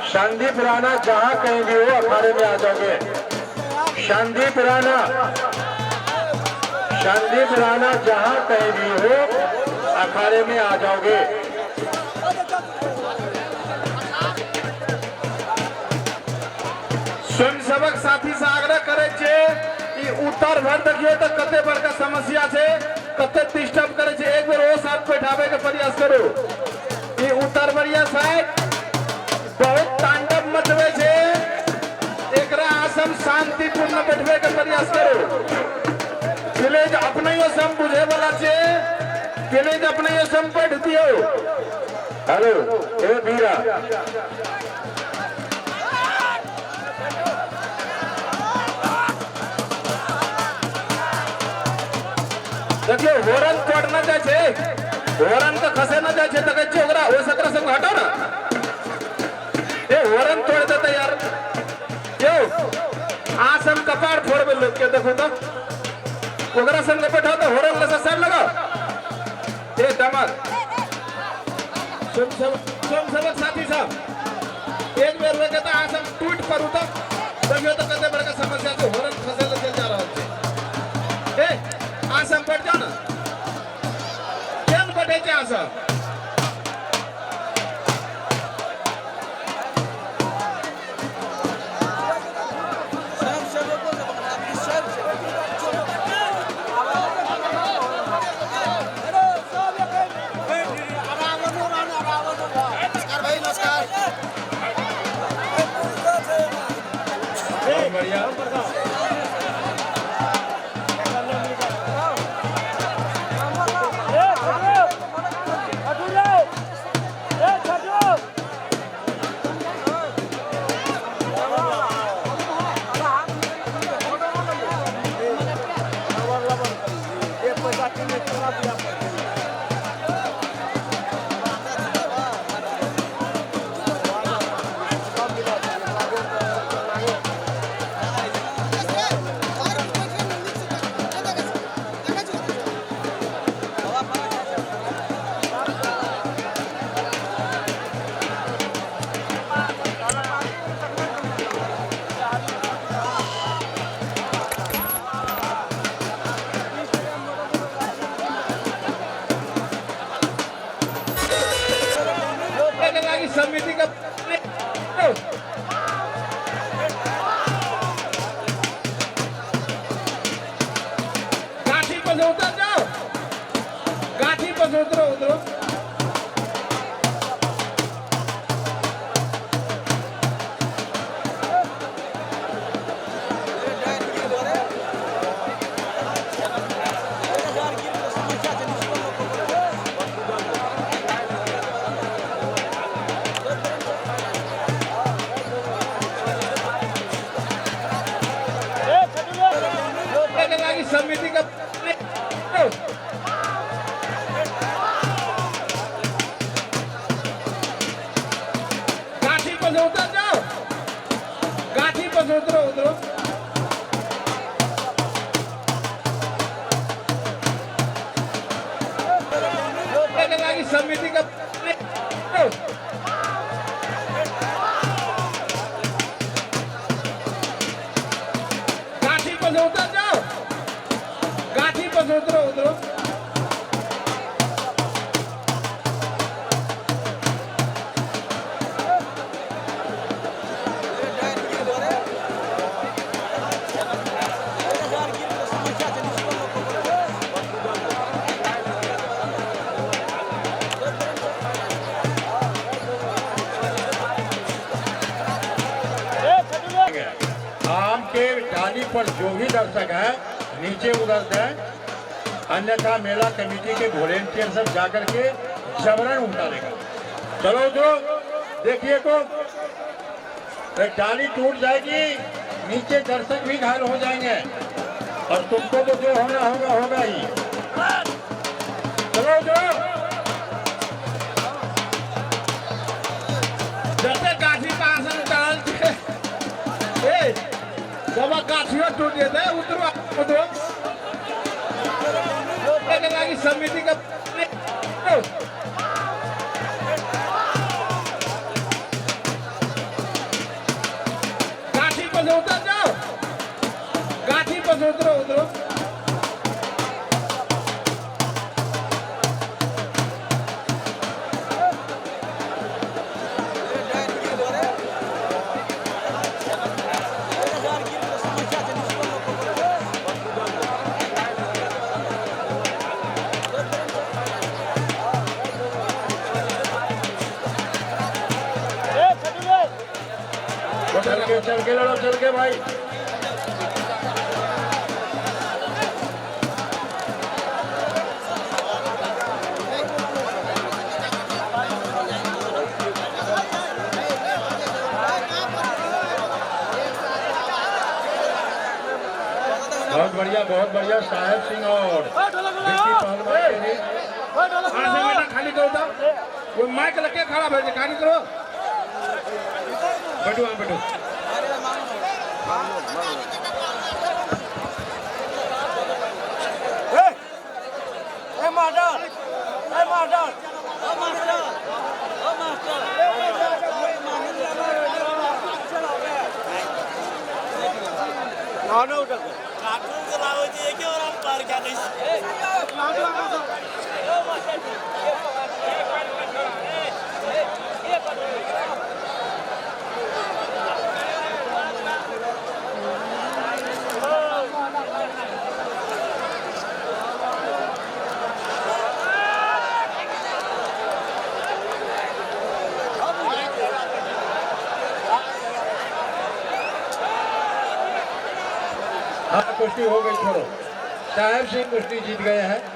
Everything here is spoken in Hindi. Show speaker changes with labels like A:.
A: संदीप राणा जहां कहीं भी हो अखाड़े में आ जाओगे। संदीप राणा जहां कहीं भी हो अखाड़े में आ जाओगे।
B: स्वयंसेवक साथी से आग्रह करे छे कि उत्तर भर देखिए तो कते बड़का समस्या छे, कते डिस्टर्ब करे छे। एक बेर वो साथ बैठावे के प्रयास करो। ये उत्तर बरिया साइड बहुत तांडव मचवे छे, एकरा आसम शांतिपूर्ण बैठवे के प्रयास करो। विलेज अपने ही सम बुझे वाला छे, विलेज अपने ही सम बैठ दियो।
A: हेलो ए बीरा,
B: देखिए होरन तोड़ना जाए, होरन तो खसे ना जाए तो कच्चे ओकरा हो सकरा सब हटाओ ना। ए होरन तोड़ देता यार, यो आसम कपाड़ फोड़ में लोग के देखो तो ओकरा संग बैठा तो होरन लसा साइड लगा। ए दमर स्वयंसेवक साथी साहब एक बेर वे कहता आसम टूट पर उतर देखियो तो कते बड़का समस्या से होरन खसे ले चल जा रहा है। ए आसम बैठ जाओ ना, केन बैठे छे आसम?
C: नमस्कार भाई, नमस्कार।
B: बढ़िया समिति का गाठी पर उतर जाओ, गाठी पर उतरो उतरो। समिति का गाठी पर उतर जाओ, गाठी पर उतरो उतरो। समिति का गाठी पर उतर जाओ, गाठी पर उतरो उतरो।
A: आम के डाली पर जो भी दर्शक है नीचे उतर जाए, अन्यथा मेला कमेटी के वॉलेंटियर सब जाकर के जबरन उतारेगा। चलो जो देखिए तो डाली टूट जाएगी, नीचे दर्शक भी घायल हो जाएंगे और तुमको तो जो होना होगा होगा ही। चलो जो
B: जैसे गाठी पास डाल जब गाठियों टूट जाते उतरो उतरो। समिति का
A: चल के लड़ो, चल के भाई। बहुत बढ़िया साहेब सिंह और विक्की पहलवान के लिए।
B: बेटा खाली करो तो वो माइक लगे खड़ा भेजे खाली करो।
A: बैठो वहाँ बैठो। हाँ कुश्ती हो गई, छोड़ो। साहेब सिंह कुश्ती जीत गए हैं।